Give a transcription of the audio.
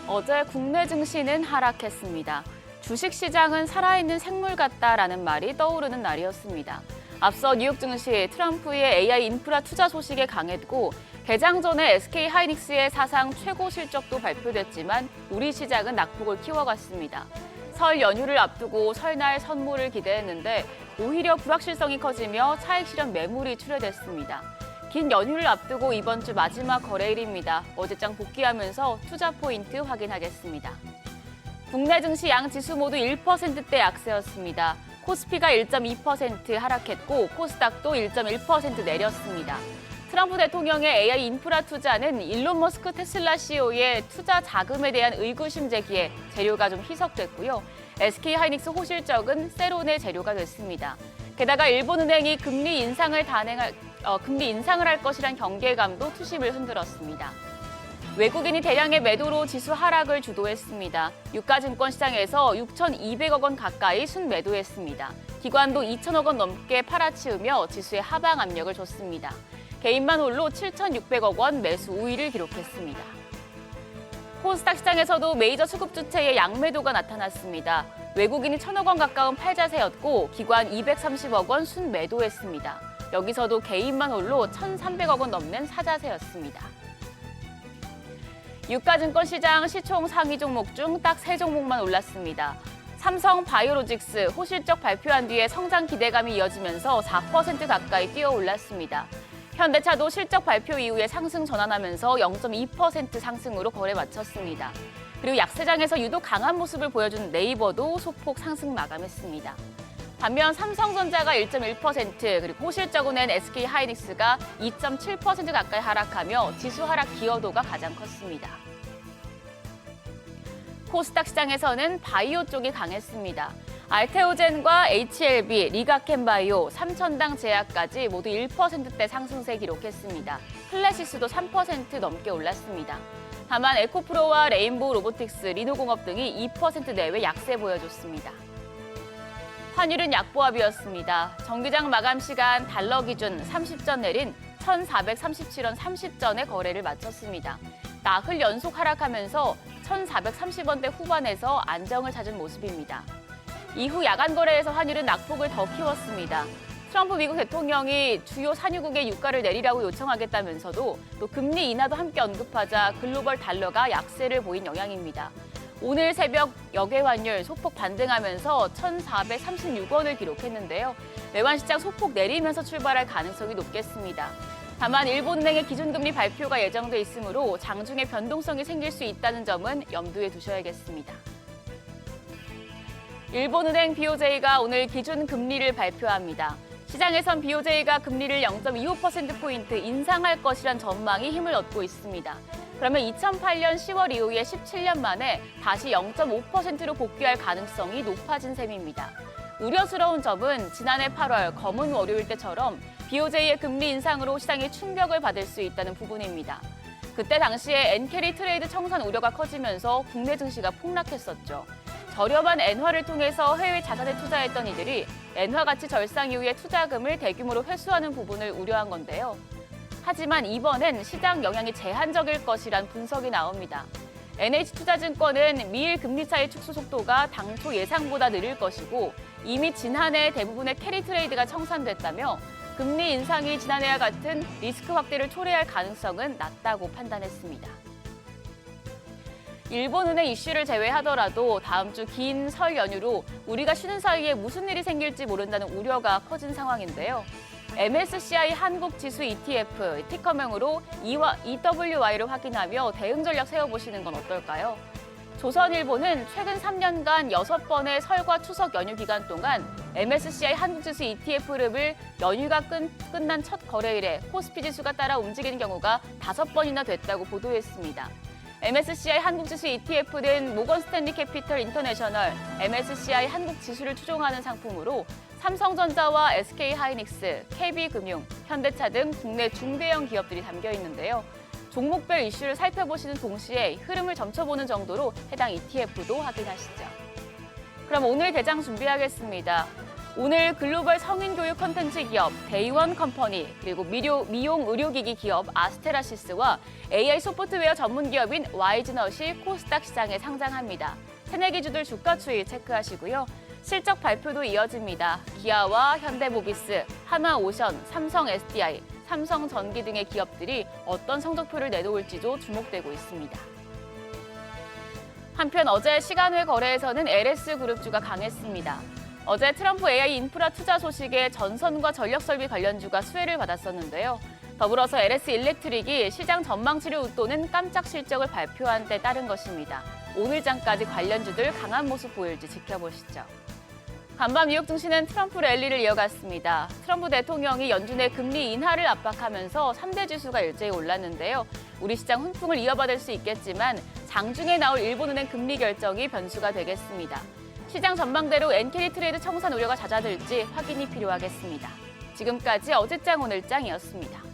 어제 국내 증시는 하락했습니다. 주식시장은 살아있는 생물 같다라는 말이 떠오르는 날이었습니다. 앞서 뉴욕 증시 트럼프의 AI 인프라 투자 소식에 강했고 개장 전에 SK하이닉스의 사상 최고 실적도 발표됐지만 우리 시장은 낙폭을 키워갔습니다. 설 연휴를 앞두고 설날 선물을 기대했는데 오히려 불확실성이 커지며 차익 실현 매물이 출회됐습니다. 긴 연휴를 앞두고 이번 주 마지막 거래일입니다. 어제장 복귀하면서 투자 포인트 확인하겠습니다. 국내 증시 양 지수 모두 1%대 약세였습니다. 코스피가 1.2% 하락했고 코스닥도 1.1% 내렸습니다. 트럼프 대통령의 AI 인프라 투자는 일론 머스크 테슬라 CEO의 투자 자금에 대한 의구심 제기에 재료가 좀 희석됐고요. SK하이닉스 호실적은 세론의 재료가 됐습니다. 게다가 일본은행이 금리 인상을 할 것이란 경계감도 투심을 흔들었습니다. 외국인이 대량의 매도로 지수 하락을 주도했습니다. 유가증권 시장에서 6,200억 원 가까이 순매도했습니다. 기관도 2,000억 원 넘게 팔아치우며 지수에 하방 압력을 줬습니다. 개인만 홀로 7,600억 원 매수 우위를 기록했습니다. 코스닥 시장에서도 메이저 수급 주체의 양매도가 나타났습니다. 외국인이 1,000억 원 가까운 팔자세였고 기관 230억 원 순매도했습니다. 여기서도 개인만 홀로 1,300억 원 넘는 사자세였습니다. 유가증권 시장 시총 상위 종목 중 딱 3종목만 올랐습니다. 삼성 바이오로직스 호실적 발표한 뒤에 성장 기대감이 이어지면서 4% 가까이 뛰어 올랐습니다. 현대차도 실적 발표 이후에 상승 전환하면서 0.2% 상승으로 거래 마쳤습니다. 그리고 약세장에서 유독 강한 모습을 보여준 네이버도 소폭 상승 마감했습니다. 반면 삼성전자가 1.1%, 그리고 호실적으로 낸 SK하이닉스가 2.7% 가까이 하락하며 지수 하락 기여도가 가장 컸습니다. 코스닥 시장에서는 바이오 쪽이 강했습니다. 알테오젠과 HLB, 리가켄바이오, 삼천당 제약까지 모두 1%대 상승세 기록했습니다. 클래시스도 3% 넘게 올랐습니다. 다만 에코프로와 레인보우 로보틱스, 리노공업 등이 2% 내외 약세 보여줬습니다. 환율은 약보합이었습니다. 정기장 마감 시간 달러 기준 30전 내린 1,437원 30전에 거래를 마쳤습니다. 나흘 연속 하락하면서 1,430원대 후반에서 안정을 찾은 모습입니다. 이후 야간 거래에서 환율은 낙폭을 더 키웠습니다. 트럼프 미국 대통령이 주요 산유국의 유가를 내리라고 요청하겠다면서도 또 금리 인하도 함께 언급하자 글로벌 달러가 약세를 보인 영향입니다. 오늘 새벽 역외 환율 소폭 반등하면서 1,436원을 기록했는데요. 외환시장 소폭 내리면서 출발할 가능성이 높겠습니다. 다만 일본은행의 기준금리 발표가 예정돼 있으므로 장중에 변동성이 생길 수 있다는 점은 염두에 두셔야겠습니다. 일본은행 BOJ가 오늘 기준금리를 발표합니다. 시장에선 BOJ가 금리를 0.25%포인트 인상할 것이란 전망이 힘을 얻고 있습니다. 그러면 2008년 10월 이후에 17년 만에 다시 0.5%로 복귀할 가능성이 높아진 셈입니다. 우려스러운 점은 지난해 8월 검은 월요일 때처럼 BOJ의 금리 인상으로 시장이 충격을 받을 수 있다는 부분입니다. 그때 당시에 엔캐리 트레이드 청산 우려가 커지면서 국내 증시가 폭락했었죠. 저렴한 엔화를 통해서 해외 자산에 투자했던 이들이 엔화 가치 절상 이후에 투자금을 대규모로 회수하는 부분을 우려한 건데요. 하지만 이번엔 시장 영향이 제한적일 것이란 분석이 나옵니다. NH투자증권은 미일 금리 차이 축소 속도가 당초 예상보다 느릴 것이고 이미 지난해 대부분의 캐리 트레이드가 청산됐다며 금리 인상이 지난해와 같은 리스크 확대를 초래할 가능성은 낮다고 판단했습니다. 일본은행 이슈를 제외하더라도 다음 주 긴 설 연휴로 우리가 쉬는 사이에 무슨 일이 생길지 모른다는 우려가 커진 상황인데요. MSCI 한국 지수 ETF, 티커명으로 EWY를 확인하며 대응 전략 세워보시는 건 어떨까요? 조선일보는 최근 3년간 6번의 설과 추석 연휴 기간 동안 MSCI 한국지수 ETF 흐름을 연휴가 끝난 첫 거래일에 코스피 지수가 따라 움직이는 경우가 5번이나 됐다고 보도했습니다. MSCI 한국지수 ETF는 모건 스탠리 캐피털 인터내셔널, MSCI 한국지수를 추종하는 상품으로 삼성전자와 SK하이닉스, KB금융, 현대차 등 국내 중대형 기업들이 담겨 있는데요. 종목별 이슈를 살펴보시는 동시에 흐름을 점쳐보는 정도로 해당 ETF도 확인하시죠. 그럼 오늘 대장 준비하겠습니다. 오늘 글로벌 성인교육 콘텐츠 기업 데이원 컴퍼니, 그리고 미용 의료기기 기업 아스테라시스와 AI 소프트웨어 전문 기업인 와이즈넛이 코스닥 시장에 상장합니다. 새내기주들 주가 추이 체크하시고요. 실적 발표도 이어집니다. 기아와 현대모비스, 하나오션, 삼성 SDI, 삼성전기 등의 기업들이 어떤 성적표를 내놓을지도 주목되고 있습니다. 한편 어제 시간외 거래에서는 LS그룹주가 강했습니다. 어제 트럼프 AI 인프라 투자 소식에 전선과 전력설비 관련주가 수혜를 받았었는데요. 더불어서 LS일렉트릭이 시장 전망치를 웃도는 깜짝 실적을 발표한 데 따른 것입니다. 오늘장까지 관련주들 강한 모습 보일지 지켜보시죠. 간밤 뉴욕 증시는 트럼프 랠리를 이어갔습니다. 트럼프 대통령이 연준의 금리 인하를 압박하면서 3대 지수가 일제히 올랐는데요. 우리 시장 훈풍을 이어받을 수 있겠지만 장중에 나올 일본은행 금리 결정이 변수가 되겠습니다. 시장 전망대로 엔캐리 트레이드 청산 우려가 잦아들지 확인이 필요하겠습니다. 지금까지 어제장 오늘장이었습니다.